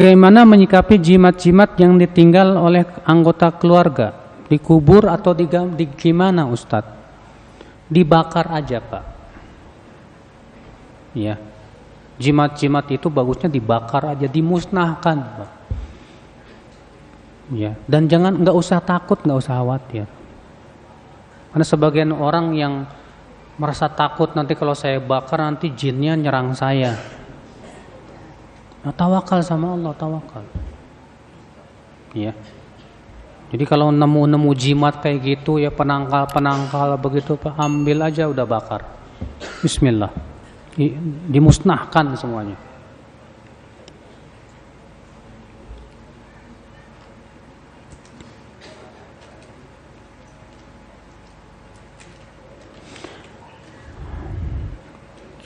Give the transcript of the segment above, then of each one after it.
Bagaimana menyikapi jimat-jimat yang ditinggal oleh anggota keluarga? Dikubur atau di gimana Ustadz? Dibakar aja Pak. Ya, jimat-jimat itu bagusnya dibakar aja, dimusnahkan Pak. Ya, dan nggak usah takut, nggak usah khawatir. Karena sebagian orang yang merasa takut nanti kalau saya bakar nanti jinnya nyerang saya. Nah, tawakal sama Allah, tawakal. Ya. Jadi kalau nemu jimat kayak gitu ya penangkal begitu Pak, ambil aja udah bakar. Bismillah. Dimusnahkan semuanya.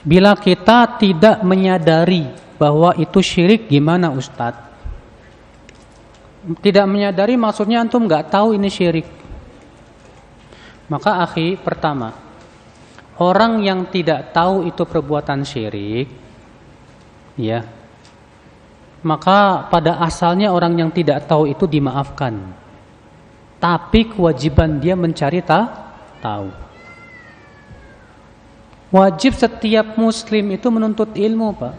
Bila kita tidak menyadari bahwa itu syirik, gimana Ustadz? Tidak menyadari maksudnya antum nggak tahu ini syirik. Maka akhi, pertama, orang yang tidak tahu itu perbuatan syirik, ya, maka pada asalnya orang yang tidak tahu itu dimaafkan. Tapi kewajiban dia mencari tahu. Wajib setiap muslim itu menuntut ilmu, Pak.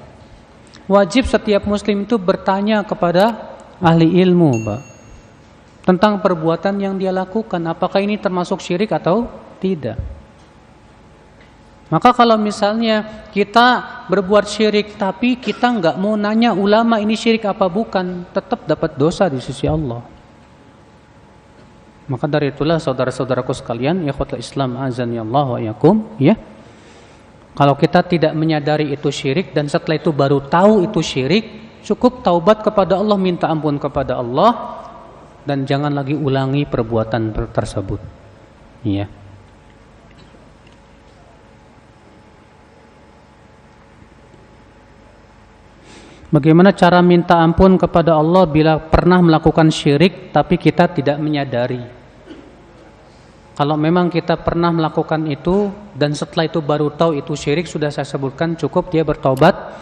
Wajib setiap muslim itu bertanya kepada ahli ilmu, Pak, tentang perbuatan yang dia lakukan, apakah ini termasuk syirik atau tidak. Maka kalau misalnya kita berbuat syirik tapi kita nggak mau nanya ulama ini syirik apa bukan, tetap dapat dosa di sisi Allah. Maka dari itulah saudara-saudaraku sekalian, ikhwatul Islam azani Allah wa yakum, ya. Kalau kita tidak menyadari itu syirik dan setelah itu baru tahu itu syirik, cukup taubat kepada Allah, minta ampun kepada Allah, dan jangan lagi ulangi perbuatan tersebut. Ya. Bagaimana cara minta ampun kepada Allah bila pernah melakukan syirik tapi kita tidak menyadari? Kalau memang kita pernah melakukan itu dan setelah itu baru tahu itu syirik, sudah saya sebutkan, cukup dia bertobat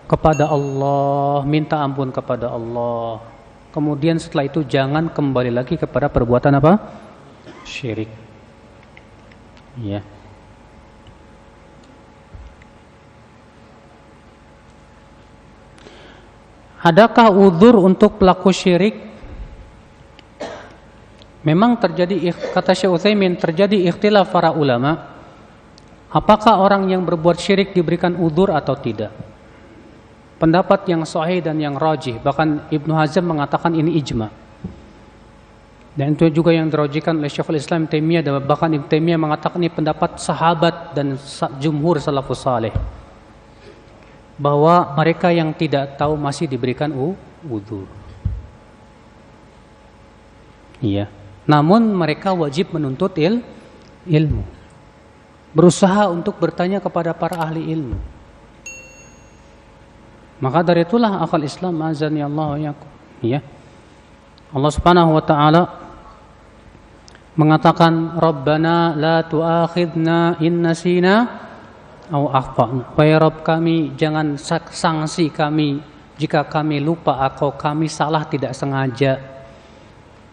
kepada Allah, minta ampun kepada Allah. Kemudian setelah itu jangan kembali lagi kepada perbuatan apa? Syirik. Ya. Adakah uzur untuk pelaku syirik? Memang terjadi, kata Syekh Utsaimin, terjadi ikhtilaf para ulama, apakah orang yang berbuat syirik diberikan uzur atau tidak. Pendapat yang sahih dan yang rajih, bahkan Ibnu Hazm mengatakan ini ijma. Dan itu juga yang dirajihkan oleh Syekhul Islam Taimiyah, dan bahkan Ibnu Taimiyah mengatakan ini pendapat sahabat dan jumhur salafus saleh, bahwa mereka yang tidak tahu masih diberikan uzur. Iya. Namun mereka wajib menuntut ilmu. Berusaha untuk bertanya kepada para ahli ilmu. Maka dari itulah akal Islam azani Allah wa yakum. Ya. Allah Subhanahu wa taala mengatakan, Rabbana la tu'akhidna in nasina aw akhtana. Wahai Rabb kami, jangan sanksi kami jika kami lupa atau kami salah tidak sengaja.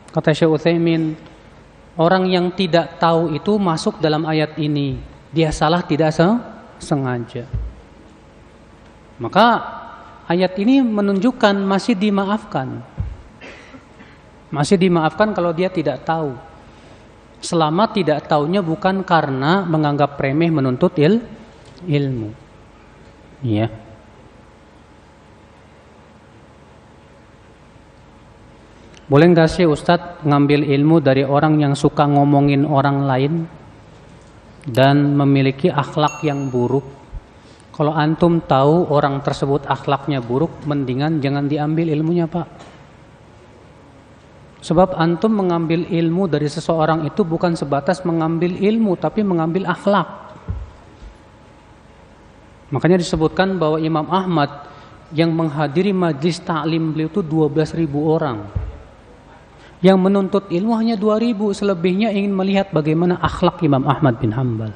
Kata Syekh Utsaimin, orang yang tidak tahu itu masuk dalam ayat ini. Dia salah tidak sengaja. Maka ayat ini menunjukkan masih dimaafkan. Masih dimaafkan kalau dia tidak tahu. Selama tidak tahunya bukan karena menganggap remeh menuntut ilmu. Ya. Boleh nggak sih Ustadz ngambil ilmu dari orang yang suka ngomongin orang lain dan memiliki akhlak yang buruk? Kalau antum tahu orang tersebut akhlaknya buruk, mendingan jangan diambil ilmunya, Pak. Sebab antum mengambil ilmu dari seseorang itu bukan sebatas mengambil ilmu, tapi mengambil akhlak. Makanya disebutkan bahwa Imam Ahmad yang menghadiri majlis ta'lim beliau itu 12.000 orang. Yang menuntut ilmu hanya 2.000, selebihnya ingin melihat bagaimana akhlak Imam Ahmad bin Hanbal.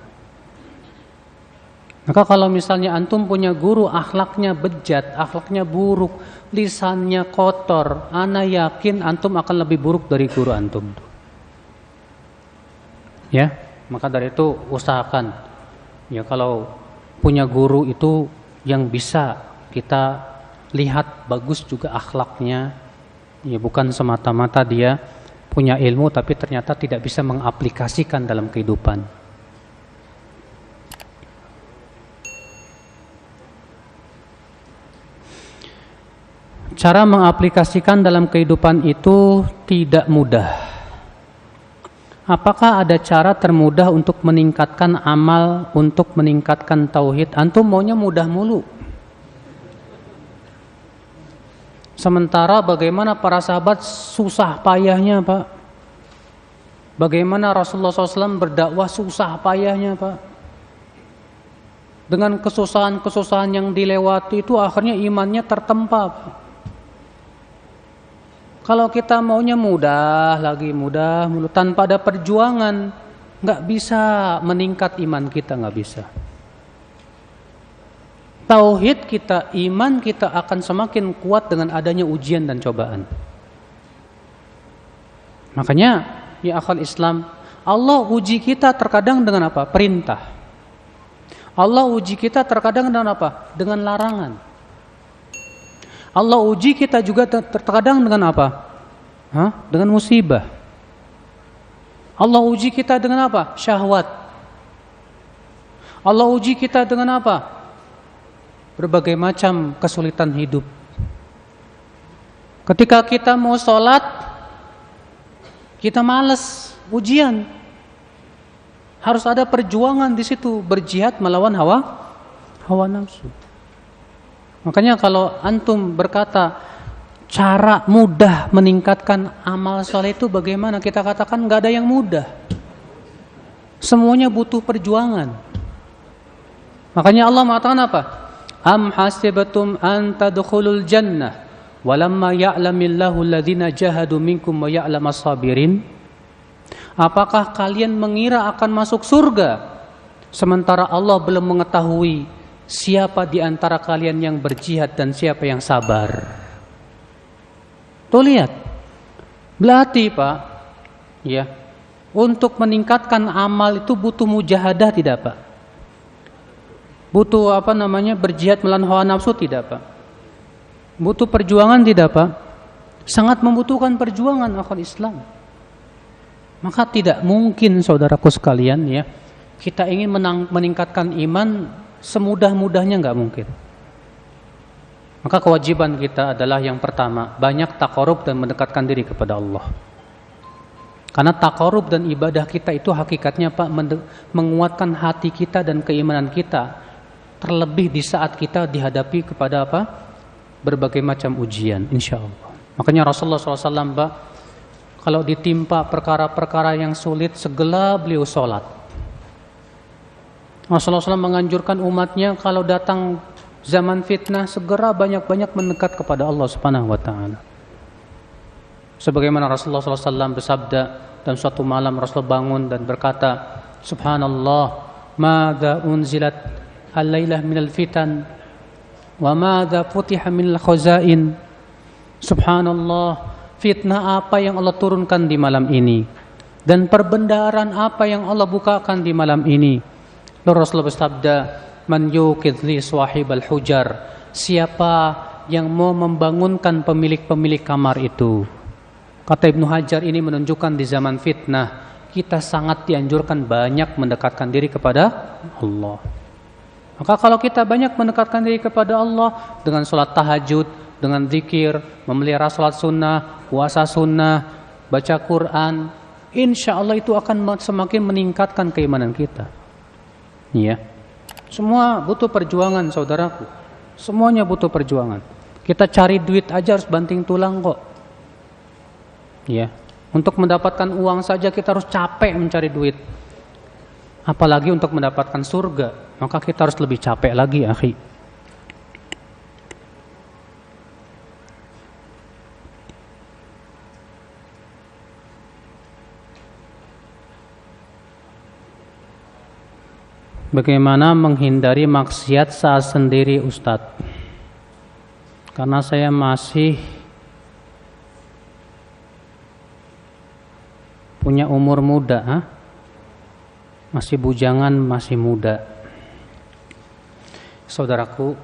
Maka kalau misalnya antum punya guru akhlaknya bejat, akhlaknya buruk, lisannya kotor, ana yakin antum akan lebih buruk dari guru antum. Ya, maka dari itu usahakan ya kalau punya guru itu yang bisa kita lihat bagus juga akhlaknya. Ya bukan semata-mata dia punya ilmu tapi ternyata tidak bisa mengaplikasikan dalam kehidupan. Cara mengaplikasikan dalam kehidupan itu tidak mudah. Apakah ada cara termudah untuk meningkatkan amal, untuk meningkatkan tauhid? Antum maunya mudah mulu. Sementara bagaimana para sahabat susah payahnya, Pak. Bagaimana Rasulullah SAW berdakwah susah payahnya, Pak. Dengan kesusahan-kesusahan yang dilewati itu akhirnya imannya tertempa, Pak. Kalau kita maunya mudah tanpa ada perjuangan, nggak bisa meningkat iman kita, nggak bisa. Tauhid kita, iman kita akan semakin kuat dengan adanya ujian dan cobaan. Makanya, ya akhal Islam, Allah uji kita terkadang dengan apa? Perintah. Allah uji kita terkadang dengan apa? Dengan larangan. Allah uji kita juga terkadang dengan apa? Dengan musibah. Allah uji kita dengan apa? Syahwat. Allah uji kita dengan apa? Berbagai macam kesulitan hidup. Ketika kita mau sholat, kita malas, ujian. Harus ada perjuangan di situ, berjihad melawan hawa nafsu. Makanya kalau antum berkata cara mudah meningkatkan amal soleh itu bagaimana? Kita katakan nggak ada yang mudah. Semuanya butuh perjuangan. Makanya Allah mengatakan apa? Am hasibatum an tadkhulul jannah walamma ya'lamillahu alladhina jahadu minkum wa ya'lamas sabirin. Apakah kalian mengira akan masuk surga sementara Allah belum mengetahui siapa di antara kalian yang berjihad dan siapa yang sabar? Tuh lihat. Berarti Pak, ya, untuk meningkatkan amal itu butuh mujahadah tidak Pak? Butuh berjihad melawan hawa nafsu tidak Pak? Butuh perjuangan tidak Pak? Sangat membutuhkan perjuangan akhwat Islam. Maka tidak mungkin saudaraku sekalian ya, kita ingin meningkatkan iman semudah-mudahnya nggak mungkin. Maka kewajiban kita adalah yang pertama, banyak taqarrub dan mendekatkan diri kepada Allah. Karena taqarrub dan ibadah kita itu hakikatnya Pak menguatkan hati kita dan keimanan kita, terlebih di saat kita dihadapi kepada apa? Berbagai macam ujian, insya Allah. Makanya Rasulullah SAW Pak, kalau ditimpa perkara-perkara yang sulit, segala beliau sholat. Rasulullah SAW menganjurkan umatnya kalau datang zaman fitnah segera banyak-banyak mendekat kepada Allah Subhanahu wa taala. Sebagaimana Rasulullah SAW bersabda, dan suatu malam Rasulullah bangun dan berkata, Subhanallah, madza unzilat al-lailah minal fitan wa madza futiha minal khazain. Subhanallah, fitnah apa yang Allah turunkan di malam ini dan perbendaharaan apa yang Allah bukakan di malam ini. Lalu Rasulullah bersabda, man yuqidh li sahibal hujar, siapa yang mau membangunkan pemilik-pemilik kamar itu. Kata Ibnu Hajar, ini menunjukkan di zaman fitnah kita sangat dianjurkan banyak mendekatkan diri kepada Allah. Maka kalau kita banyak mendekatkan diri kepada Allah dengan sholat tahajud, dengan zikir, memelihara sholat sunnah, puasa sunnah, baca Quran, insya Allah itu akan semakin meningkatkan keimanan kita. Iya. Semua butuh perjuangan saudaraku. Semuanya butuh perjuangan. Kita cari duit aja harus banting tulang kok. Ya. Untuk mendapatkan uang saja kita harus capek mencari duit. Apalagi untuk mendapatkan surga, maka kita harus lebih capek lagi, akhi. Bagaimana menghindari maksiat saat sendiri, Ustadz? Karena saya masih punya umur muda, masih bujangan, masih muda. Saudaraku,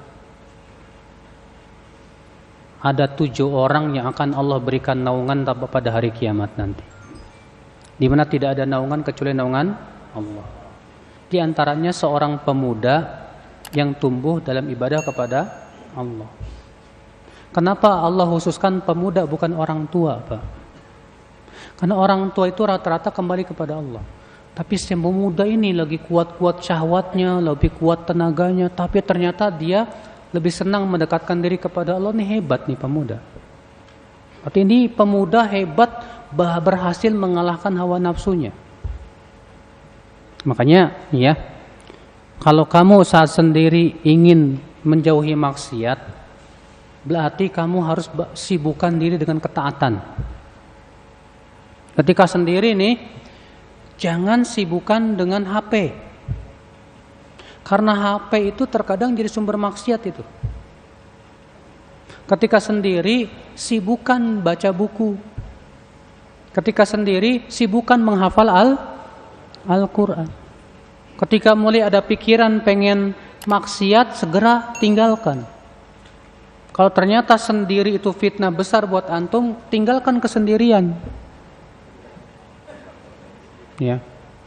ada 7 orang yang akan Allah berikan naungan pada hari kiamat nanti, di mana tidak ada naungan kecuali naungan Allah. Di antaranya seorang pemuda yang tumbuh dalam ibadah kepada Allah. Kenapa Allah khususkan pemuda bukan orang tua, Pak? Karena orang tua itu rata-rata kembali kepada Allah. Tapi si pemuda ini lagi kuat-kuat syahwatnya, lebih kuat tenaganya, tapi ternyata dia lebih senang mendekatkan diri kepada Allah. Ini hebat nih pemuda. Artinya ini pemuda hebat, berhasil mengalahkan hawa nafsunya. Makanya ya, kalau kamu saat sendiri ingin menjauhi maksiat, berarti kamu harus sibukkan diri dengan ketaatan. Ketika sendiri nih, jangan sibukkan dengan HP. Karena HP itu terkadang jadi sumber maksiat itu. Ketika sendiri, sibukkan baca buku. Ketika sendiri, sibukkan menghafal Al-Quran. Ketika mulai ada pikiran pengen maksiat, segera tinggalkan. Kalau ternyata sendiri itu fitnah besar buat antum, tinggalkan kesendirian. Ya,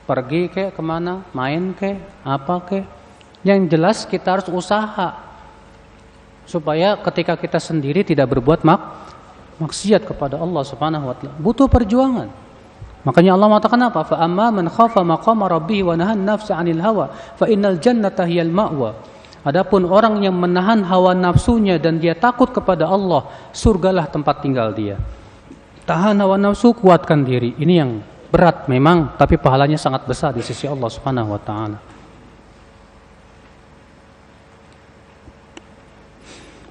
pergi ke kemana, main ke, apa ke. Yang jelas kita harus usaha supaya ketika kita sendiri tidak berbuat maksiat kepada Allah Subhanahu wa taala. Butuh perjuangan. Makanya Allah mengatakan apa? Fa amma man khafa maqama rabbih wa nahan nafsa 'anil hawa fa innal jannata hiyal ma'wa. Adapun orang yang menahan hawa nafsunya dan dia takut kepada Allah, surgalah tempat tinggal dia. Tahan hawa nafsu, kuatkan diri. Ini yang berat memang, tapi pahalanya sangat besar di sisi Allah Subhanahu wa taala.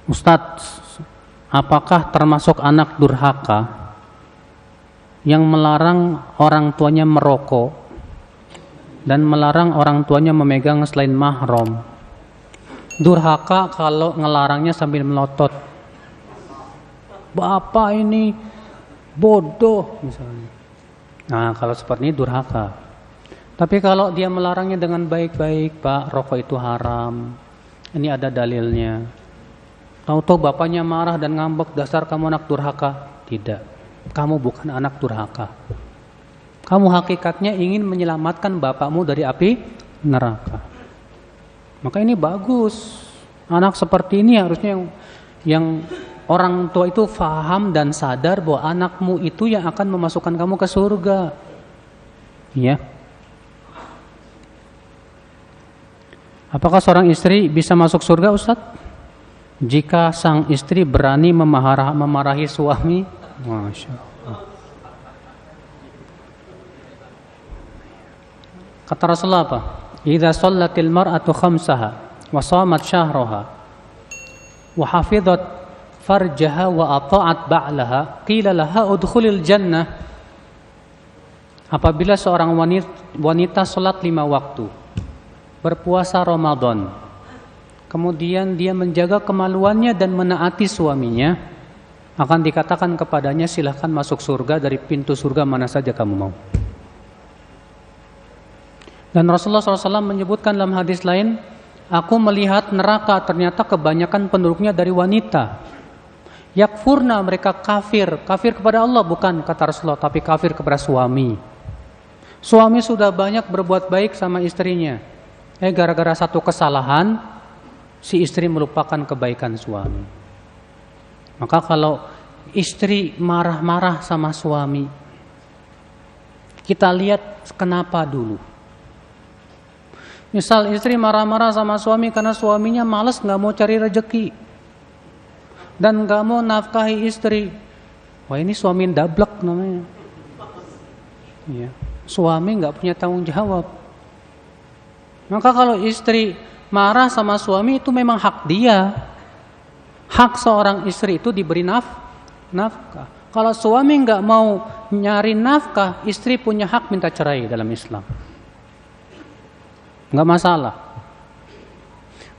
Ustadz, apakah termasuk anak durhaka yang melarang orang tuanya merokok dan melarang orang tuanya memegang selain mahram? Durhaka kalau ngelarangnya sambil melotot. Bapak ini bodoh misalnya. Nah, kalau seperti ini durhaka. Tapi kalau dia melarangnya dengan baik-baik, Pak, rokok itu haram. Ini ada dalilnya. Tahu-tahu bapaknya marah dan ngambek, dasar kamu anak durhaka. Tidak. Kamu bukan anak durhaka. Kamu hakikatnya ingin menyelamatkan bapakmu dari api neraka. Maka ini bagus. Anak seperti ini harusnya yang orang tua itu faham dan sadar bahwa anakmu itu yang akan memasukkan kamu ke surga. Ya. Apakah seorang istri bisa masuk surga, Ustadz? Jika sang istri berani memarahi suami, Masya Allah. Kata Rasulullah apa? Idza shallatil mar'atu khamsaha wa shamat syahraha wa hafizat farjaha wa ata'at ba'laha qila laha udkhulil jannah. Apabila seorang wanita salat 5 waktu, berpuasa Ramadan, kemudian dia menjaga kemaluannya dan menaati suaminya, akan dikatakan kepadanya, silahkan masuk surga dari pintu surga mana saja kamu mau. Dan Rasulullah SAW menyebutkan dalam hadis lain, aku melihat neraka ternyata kebanyakan penduduknya dari wanita. Yakfurna, mereka kafir. Kafir kepada Allah bukan, kata Rasulullah, tapi kafir kepada suami. Suami sudah banyak berbuat baik sama istrinya. Gara-gara satu kesalahan, si istri melupakan kebaikan suami. Maka kalau istri marah-marah sama suami, kita lihat kenapa dulu. Misal istri marah-marah sama suami karena suaminya malas, gak mau cari rezeki dan gak mau nafkahi istri. Wah, ini suami dablek namanya. Ya. Suami gak punya tanggung jawab. Maka kalau istri marah sama suami, itu memang hak dia. Hak seorang istri itu diberi nafkah. Kalau suami nggak mau nyari nafkah, istri punya hak minta cerai dalam Islam. nggak masalah.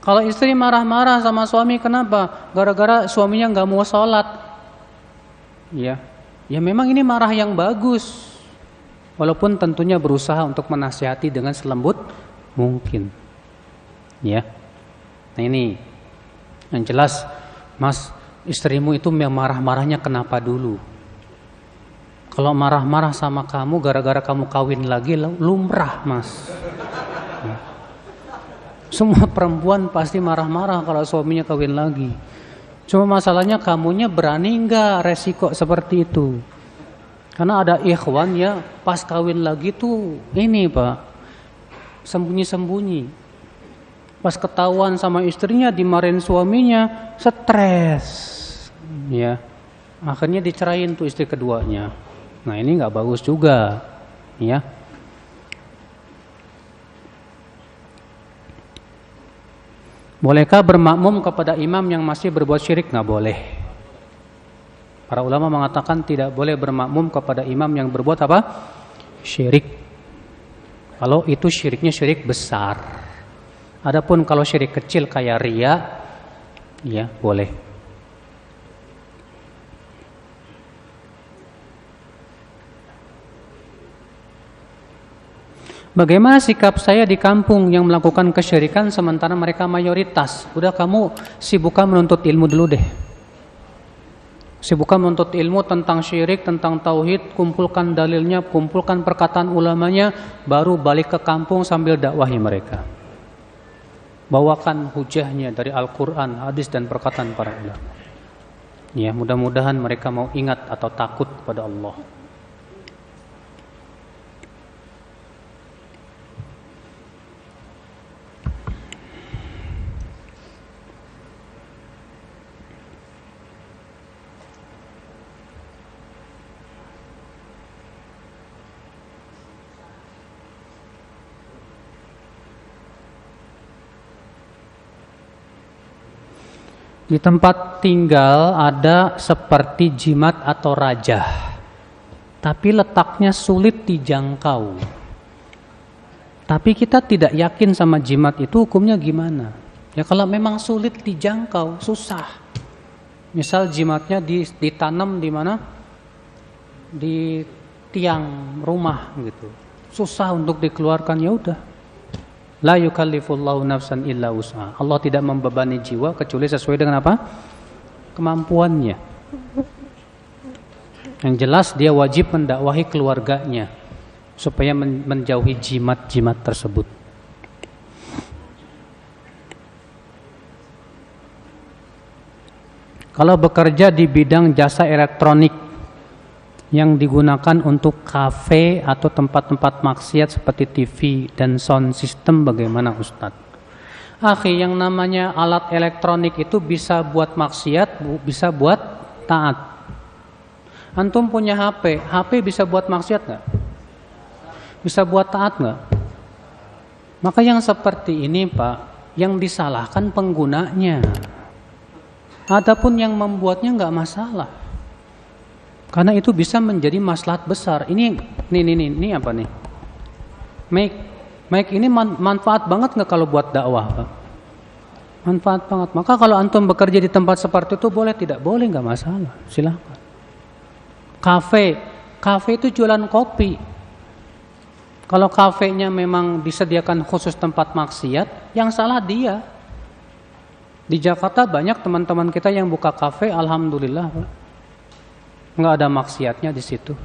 Kalau istri marah-marah sama suami, kenapa? Gara-gara suaminya nggak mau sholat. Ya memang ini marah yang bagus. Walaupun tentunya berusaha untuk menasihati dengan selembut mungkin. Ya. Nah ini yang jelas, Mas, istrimu itu yang marah-marahnya kenapa dulu? Kalau marah-marah sama kamu gara-gara kamu kawin lagi, lumrah, Mas. Ya. Semua perempuan pasti marah-marah kalau suaminya kawin lagi. Cuma masalahnya kamunya berani enggak resiko seperti itu. Karena ada ikhwan ya pas kawin lagi tuh ini Pak, sembunyi-sembunyi. Pas ketahuan sama istrinya dimarahin suaminya, stres. Ya. Akhirnya dicerain tuh istri keduanya. Nah, ini enggak bagus juga. Ya. Bolehkah bermakmum kepada imam yang masih berbuat syirik? Nggak boleh. Para ulama mengatakan tidak boleh bermakmum kepada imam yang berbuat apa? Syirik. Kalau itu syiriknya syirik besar. Adapun kalau syirik kecil kayak riya, ya boleh. Bagaimana sikap saya di kampung yang melakukan kesyirikan sementara mereka mayoritas? Udah kamu sibukkan menuntut ilmu dulu deh. Sibukkan menuntut ilmu tentang syirik, tentang tauhid, kumpulkan dalilnya, kumpulkan perkataan ulamanya, baru balik ke kampung sambil dakwahi mereka. Bawakan hujahnya dari Al-Quran, hadis dan perkataan para ulama. Ya, mudah-mudahan mereka mau ingat atau takut pada Allah. Di tempat tinggal ada seperti jimat atau rajah, tapi letaknya sulit dijangkau. Tapi kita tidak yakin sama jimat itu hukumnya gimana? Ya kalau memang sulit dijangkau, susah. Misal jimatnya ditanam di mana? Di tiang rumah gitu. Susah untuk dikeluarkan, ya udah. La yukallifullahu nafsan illa wus'aha. Allah tidak membebani jiwa kecuali sesuai dengan apa? Kemampuannya. Yang jelas dia wajib mendakwahi keluarganya supaya menjauhi jimat-jimat tersebut. Kalau bekerja di bidang jasa elektronik yang digunakan untuk kafe atau tempat-tempat maksiat seperti TV dan sound system, bagaimana Ustadz? Akhi, yang namanya alat elektronik itu bisa buat maksiat, bisa buat taat. Antum punya HP, HP bisa buat maksiat nggak? Bisa buat taat nggak? Maka yang seperti ini Pak, yang disalahkan penggunanya. Adapun yang membuatnya nggak masalah. Karena itu bisa menjadi maslahat besar. Ini apa nih? Mic ini manfaat banget nggak kalau buat dakwah, Pak? Manfaat banget. Maka kalau antum bekerja di tempat seperti itu boleh tidak boleh nggak masalah. Silakan. Kafe itu jualan kopi. Kalau kafenya memang disediakan khusus tempat maksiat, yang salah dia. Di Jakarta banyak teman-teman kita yang buka kafe, alhamdulillah, Pak. Nggak ada maksiatnya di situ,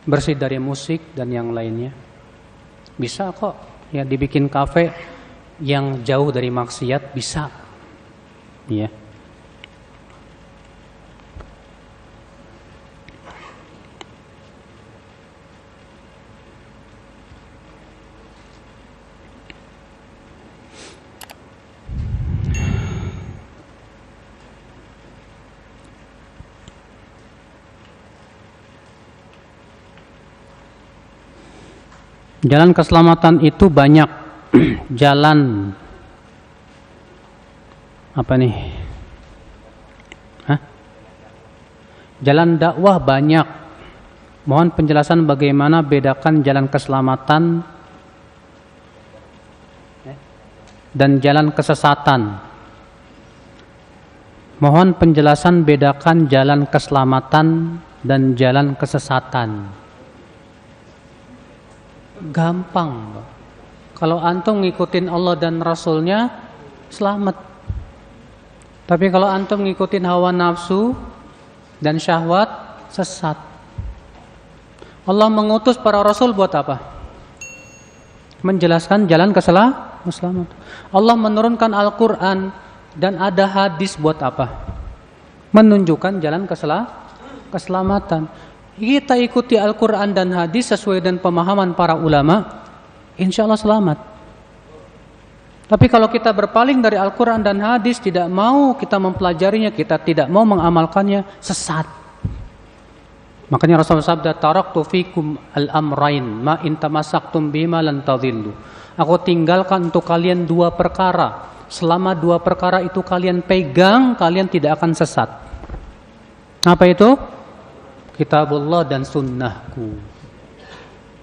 bersih dari musik dan yang lainnya. Bisa kok ya dibikin kafe yang jauh dari maksiat, bisa. Ya. Jalan keselamatan itu banyak. Jalan apa nih? Jalan dakwah banyak. Mohon penjelasan bagaimana bedakan jalan keselamatan dan jalan kesesatan. Mohon penjelasan bedakan jalan keselamatan dan jalan kesesatan. Gampang. Kalau antum ngikutin Allah dan Rasulnya, selamat. Tapi kalau antum ngikutin hawa nafsu dan syahwat, sesat. Allah mengutus para rasul buat apa? Menjelaskan jalan keselamatan. Allah menurunkan Al-Quran dan ada hadis buat apa? Menunjukkan jalan keselamatan. Kita ikuti Al-Quran dan hadis sesuai dengan pemahaman para ulama, insya Allah selamat. Tapi kalau kita berpaling dari Al-Quran dan hadis, tidak mau kita mempelajarinya, kita tidak mau mengamalkannya, sesat. Makanya Rasulullah sabda, taraktu fikum al-amrain ma in tamassaktum bima lan tadhillu. Aku tinggalkan untuk kalian dua perkara. Selama dua perkara itu kalian pegang, kalian tidak akan sesat. Apa itu? Kitabullah dan sunnahku.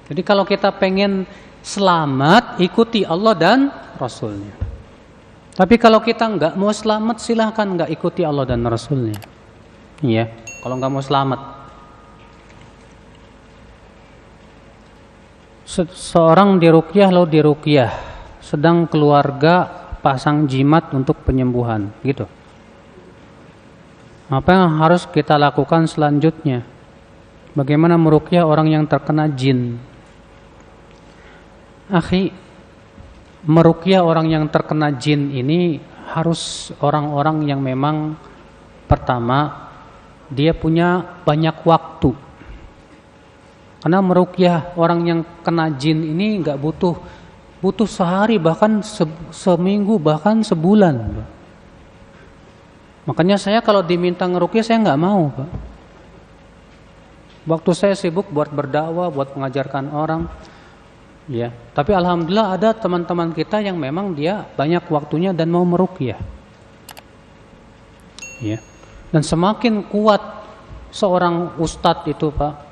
Jadi kalau kita pengen selamat, ikuti Allah dan Rasulnya. Tapi kalau kita nggak mau selamat, silahkan nggak ikuti Allah dan Rasulnya. Iya, kalau nggak mau selamat. Seorang diruqyah lalu diruqyah, sedang keluarga pasang jimat untuk penyembuhan, gitu. Apa yang harus kita lakukan selanjutnya? Bagaimana meruqyah orang yang terkena jin? Akhi, meruqyah orang yang terkena jin ini harus orang-orang yang memang pertama dia punya banyak waktu. Karena meruqyah orang yang kena jin ini nggak butuh sehari, bahkan seminggu, bahkan sebulan. Makanya saya kalau diminta ngeruqyah saya nggak mau, Pak. Waktu saya sibuk buat berdakwah, buat mengajarkan orang, ya. Tapi alhamdulillah ada teman-teman kita yang memang dia banyak waktunya dan mau meruqyah, ya. Dan semakin kuat seorang ustadz itu, Pak,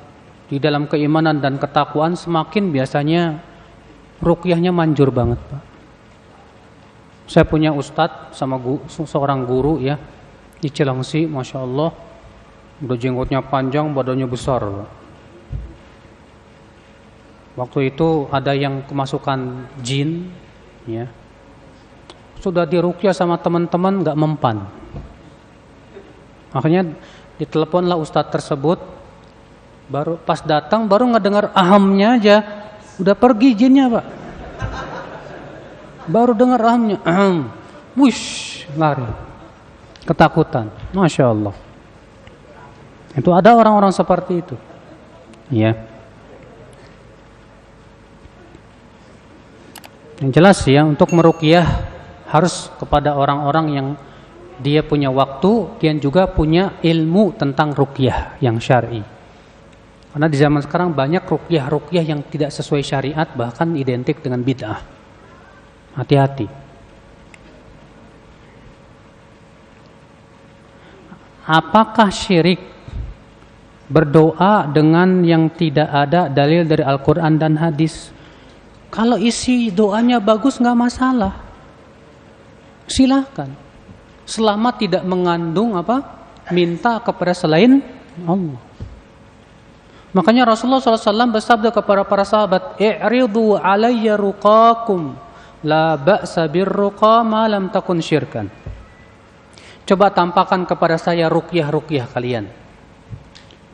di dalam keimanan dan ketakwaan, semakin biasanya ruqyahnya manjur banget, Pak. Saya punya ustadz sama seorang guru, ya, di Cilengsi, Masya Allah, udah jenggotnya panjang, badannya besar, Pak. Waktu itu ada yang kemasukan jin, ya, sudah diruqyah sama teman-teman nggak mempan. Akhirnya diteleponlah ustadz tersebut. Baru pas datang, baru ngedengar ahamnya aja, udah pergi jinnya, Pak. Baru dengar ahamnya, wush, lari, ketakutan. Masya Allah. Itu ada orang-orang seperti itu, ya. Yang jelas ya, untuk meruqyah harus kepada orang-orang yang dia punya waktu, dan juga punya ilmu tentang ruqyah yang syar'i. Karena di zaman sekarang banyak ruqyah yang tidak sesuai syariat, bahkan identik dengan bid'ah. Hati-hati. Apakah syirik berdoa dengan yang tidak ada dalil dari Al-Quran dan hadis? Kalau isi doanya bagus nggak masalah, silahkan. Selama tidak mengandung minta kepada selain Allah. Makanya Rasulullah SAW bersabda kepada para sahabat, "I'ridu alayya ruqakum, la ba'sa birruqa ma lam takun syirkan." Coba tampakkan kepada saya ruqyah kalian.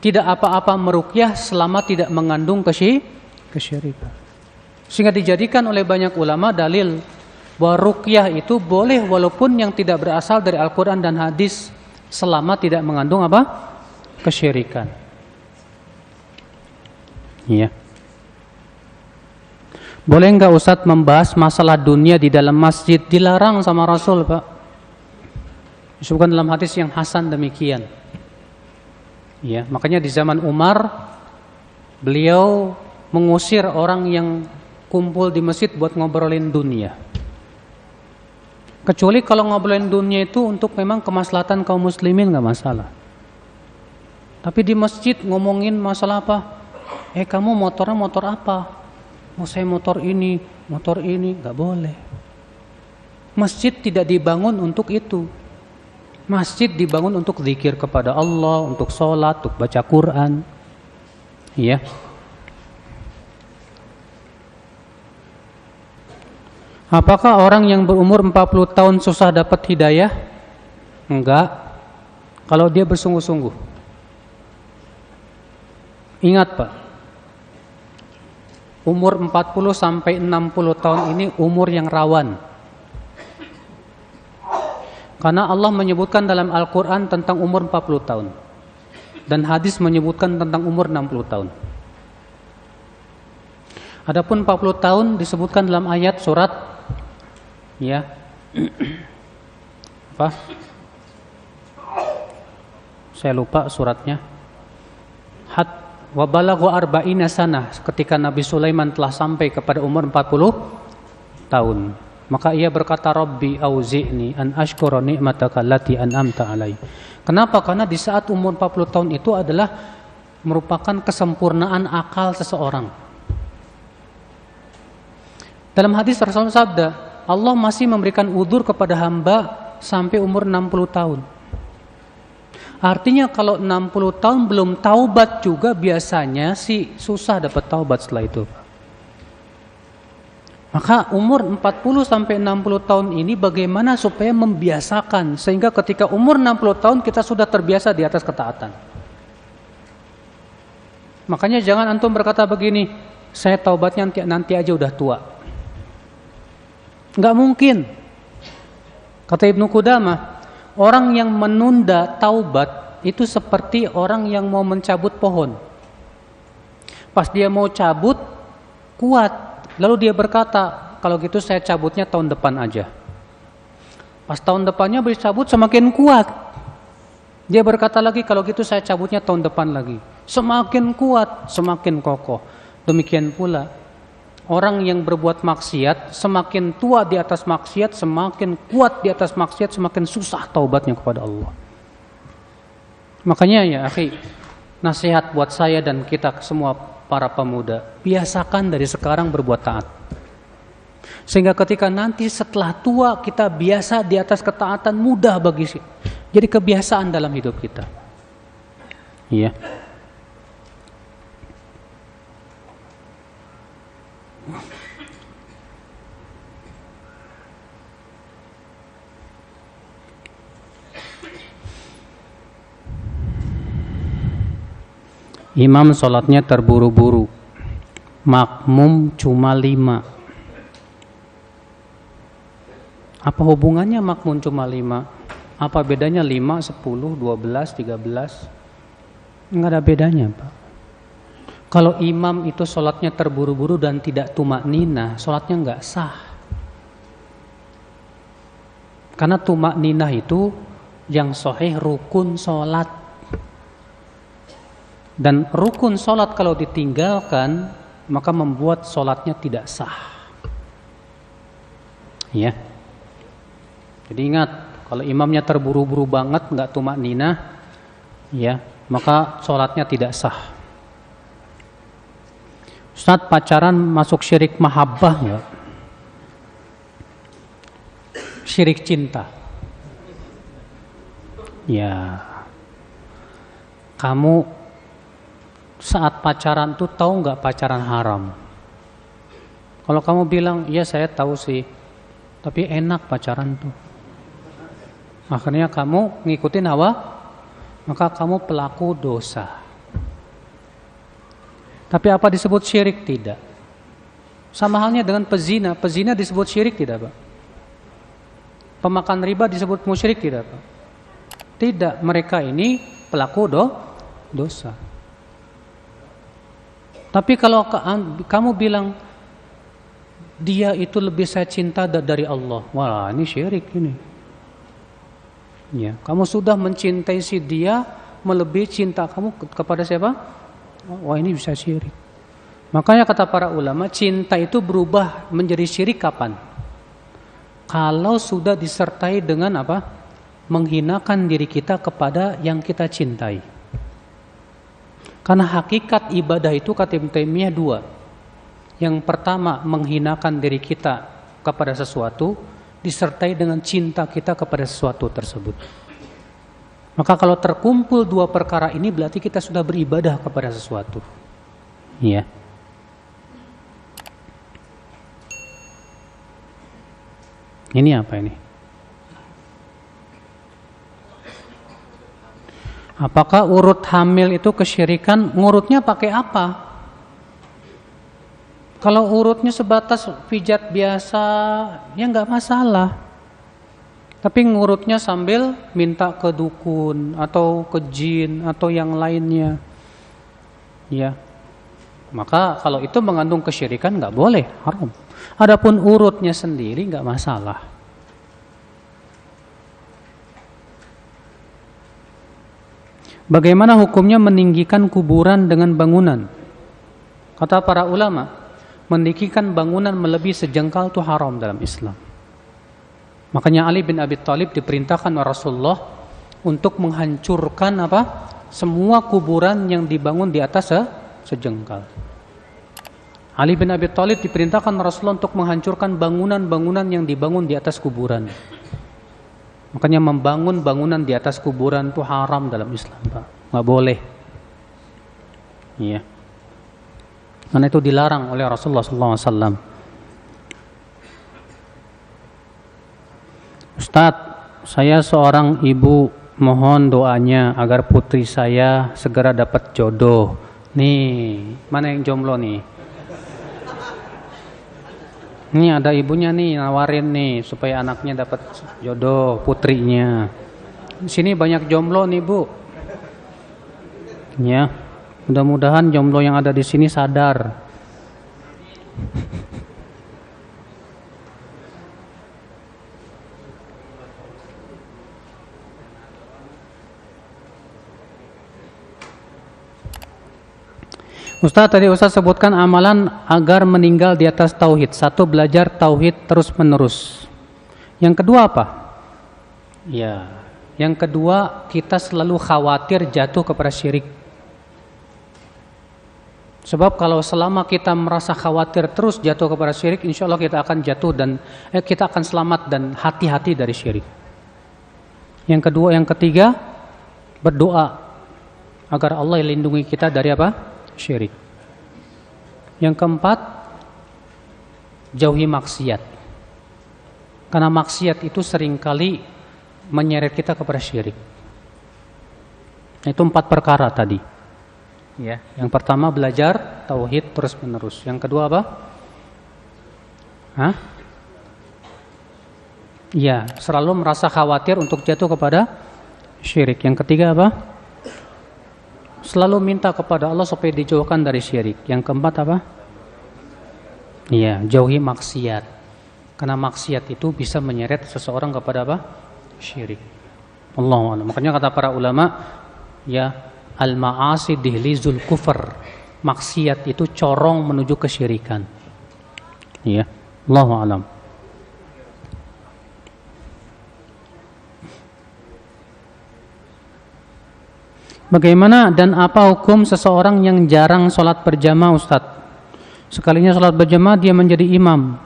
Tidak apa-apa meruqyah selama tidak mengandung kesyirikan. Sehingga dijadikan oleh banyak ulama dalil bahwa ruqyah itu boleh walaupun yang tidak berasal dari Al-Quran dan hadis, selama tidak mengandung kesyirikan. Iya. Boleh enggak Ustadz membahas masalah dunia di dalam masjid? Dilarang sama Rasul, Pak. Disebutkan dalam hadis yang hasan demikian. Ya, makanya di zaman Umar beliau mengusir orang yang kumpul di masjid buat ngobrolin dunia. Kecuali kalau ngobrolin dunia itu untuk memang kemaslahatan kaum muslimin, nggak masalah. Tapi di masjid ngomongin masalah apa? Kamu motornya motor apa? Mau saya motor ini, nggak boleh. Masjid tidak dibangun untuk itu. Masjid dibangun untuk zikir kepada Allah, untuk sholat, untuk baca Quran. Ya. Apakah orang yang berumur 40 tahun susah dapat hidayah? Enggak. Kalau dia bersungguh-sungguh. Ingat Pak, umur 40 sampai 60 tahun ini umur yang rawan. Karena Allah menyebutkan dalam Al-Quran tentang umur 40 tahun. Dan hadis menyebutkan tentang umur 60 tahun. Adapun 40 tahun disebutkan dalam ayat surat ya. Apa? Saya lupa suratnya. Wa balagha arba'ina sanah, ketika Nabi Sulaiman telah sampai kepada umur 40 tahun. Maka ia berkata, Rabbi auzi'ni an ashkura ni'mataka allati an'amta alai. Kenapa? Karena di saat umur 40 tahun itu adalah merupakan kesempurnaan akal seseorang. Dalam hadis Rasulullah sabda, Allah masih memberikan udzur kepada hamba sampai umur 60 tahun. Artinya kalau 60 tahun belum taubat juga biasanya sih susah dapat taubat setelah itu. Maka umur 40 sampai 60 tahun ini bagaimana supaya membiasakan sehingga ketika umur 60 tahun kita sudah terbiasa di atas ketaatan. Makanya jangan antum berkata begini, saya taubatnya nanti aja udah tua. Enggak mungkin. Kata Ibnu Qudamah, orang yang menunda taubat itu seperti orang yang mau mencabut pohon. Pas dia mau cabut, kuat. Lalu dia berkata, kalau gitu saya cabutnya tahun depan aja. Pas tahun depannya dicabut semakin kuat. Dia berkata lagi, kalau gitu saya cabutnya tahun depan lagi. Semakin kuat, semakin kokoh. Demikian pula, orang yang berbuat maksiat, semakin tua di atas maksiat, semakin kuat di atas maksiat, semakin susah taubatnya kepada Allah. Makanya ya akhi, nasihat buat saya dan kita semua para pemuda, biasakan dari sekarang berbuat taat. Sehingga ketika nanti setelah tua kita biasa di atas ketaatan, mudah bagi jadi kebiasaan dalam hidup kita. Iya. Imam sholatnya terburu-buru, makmum cuma 5. Apa hubungannya makmum cuma 5? Apa bedanya 5, 10, 12, 13? Enggak ada bedanya Pak. Kalau imam itu sholatnya terburu-buru dan tidak tumakninah, sholatnya enggak sah. Karena tumakninah itu yang sahih rukun sholat. Dan rukun sholat kalau ditinggalkan maka membuat sholatnya tidak sah. Ya. Jadi ingat, kalau imamnya terburu-buru banget, nggak tumakninah, ya, maka sholatnya tidak sah. Ustaz, pacaran masuk syirik mahabbah nggak? Syirik cinta. Ya. Kamu saat pacaran tuh tahu nggak pacaran haram? Kalau kamu bilang, iya saya tahu sih, tapi enak pacaran tuh. Akhirnya kamu ngikutin hawa, maka kamu pelaku dosa. Tapi apa disebut syirik? Tidak. Sama halnya dengan pezina. Pezina disebut syirik tidak Pak? Pemakan riba disebut musyrik tidak Pak? Tidak. Mereka ini pelaku dosa. Tapi kalau kamu bilang dia itu lebih saya cinta dari Allah, wah ini syirik ini. Ya, kamu sudah mencintai si dia melebihi cinta kamu kepada siapa? Wah ini bisa syirik. Makanya kata para ulama, cinta itu berubah menjadi syirik kapan? Kalau sudah disertai dengan apa? Menghinakan diri kita kepada yang kita cintai. Karena hakikat ibadah itu kata Ibnu Taimiyah 2. Yang pertama menghinakan diri kita kepada sesuatu, disertai dengan cinta kita kepada sesuatu tersebut. Maka kalau terkumpul dua perkara ini berarti kita sudah beribadah kepada sesuatu. Iya. Ini apa ini? Apakah urut hamil itu kesyirikan? Ngurutnya pakai apa? Kalau urutnya sebatas pijat biasa, ya nggak masalah. Tapi ngurutnya sambil minta ke dukun atau ke jin atau yang lainnya, ya. Maka kalau itu mengandung kesyirikan nggak boleh, haram. Adapun urutnya sendiri nggak masalah. Bagaimana hukumnya meninggikan kuburan dengan bangunan? Kata para ulama, meninggikan bangunan melebihi sejengkal itu haram dalam Islam. Makanya Ali bin Abi Thalib diperintahkan oleh Rasulullah untuk menghancurkan semua kuburan yang dibangun di atas sejengkal. Ali bin Abi Thalib diperintahkan oleh Rasulullah untuk menghancurkan bangunan-bangunan yang dibangun di atas kuburan. Makanya membangun bangunan di atas kuburan itu haram dalam Islam, Pak. Nggak boleh. Iya. Karena itu dilarang oleh Rasulullah SAW. Ustadz, saya seorang ibu, mohon doanya agar putri saya segera dapat jodoh. Nih, mana yang jomblo nih? Ini ada ibunya nih nawarin nih supaya anaknya dapat jodoh putrinya. Di sini banyak jomblo nih, Bu. Ya, mudah-mudahan jomblo yang ada di sini sadar. Ustaz, tadi Ustaz sebutkan amalan agar meninggal di atas tauhid. Satu, belajar tauhid terus menerus. Yang kedua apa? Ya, yang kedua kita selalu khawatir jatuh kepada syirik. Sebab kalau selama kita merasa khawatir terus jatuh kepada syirik, insya Allah kita akan jatuh dan kita akan selamat dan hati-hati dari syirik. Yang kedua, yang ketiga, berdoa agar Allah lindungi kita dari apa? Syirik. Yang keempat, jauhi maksiat. Karena maksiat itu seringkali menyeret kita kepada syirik. Itu 4 perkara tadi. Ya, yang pertama belajar tauhid terus menerus. Yang kedua apa? Ya, selalu merasa khawatir untuk jatuh kepada syirik. Yang ketiga apa? Selalu minta kepada Allah supaya dijauhkan dari syirik. Yang keempat apa? Iya, jauhi maksiat. Karena maksiat itu bisa menyeret seseorang kepada apa? Syirik. Allahu a'lam. Makanya kata para ulama, ya, al-ma'asi dihlizul kufr. Maksiat itu corong menuju kesyirikan. Iya, Allahu a'lam. Bagaimana dan apa hukum seseorang yang jarang sholat berjamaah, Ustadz? Sekalinya sholat berjamaah dia menjadi imam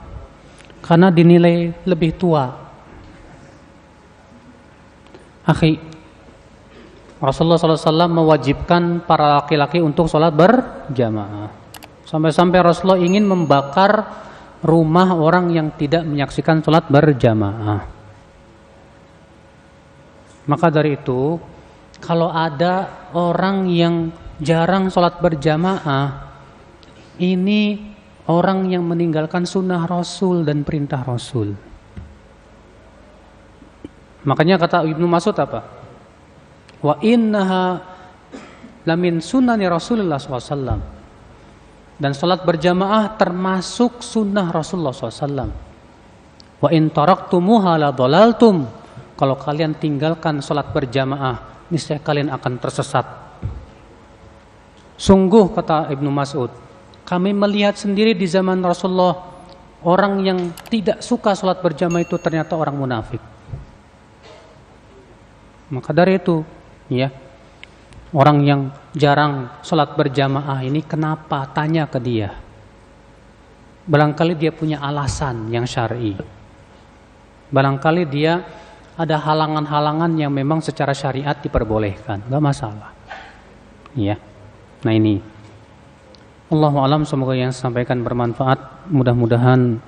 karena dinilai lebih tua. Akhi, Rasulullah SAW mewajibkan para laki-laki untuk sholat berjamaah. Sampai-sampai Rasulullah ingin membakar rumah orang yang tidak menyaksikan sholat berjamaah. Maka dari itu, kalau ada orang yang jarang sholat berjamaah, ini orang yang meninggalkan sunnah Rasul dan perintah Rasul. Makanya kata Ibnu Mas'ud apa? Wa innaha lamin sunnani Rasulullah SAW. Dan sholat berjamaah termasuk sunnah Rasulullah SAW. Wa in taraktumuha la dhalaltum. Kalau kalian tinggalkan sholat berjamaah, niscaya kalian akan tersesat. Sungguh, kata Ibnu Mas'ud, kami melihat sendiri di zaman Rasulullah, orang yang tidak suka sholat berjamaah itu ternyata orang munafik. Maka dari itu, ya, orang yang jarang sholat berjamaah ini kenapa? Tanya ke dia. Barangkali dia punya alasan yang syar'i. Barangkali dia ada halangan-halangan yang memang secara syariat diperbolehkan, nggak masalah. Ya. Nah ini. Allahu a'lam, semoga yang saya sampaikan bermanfaat. Mudah-mudahan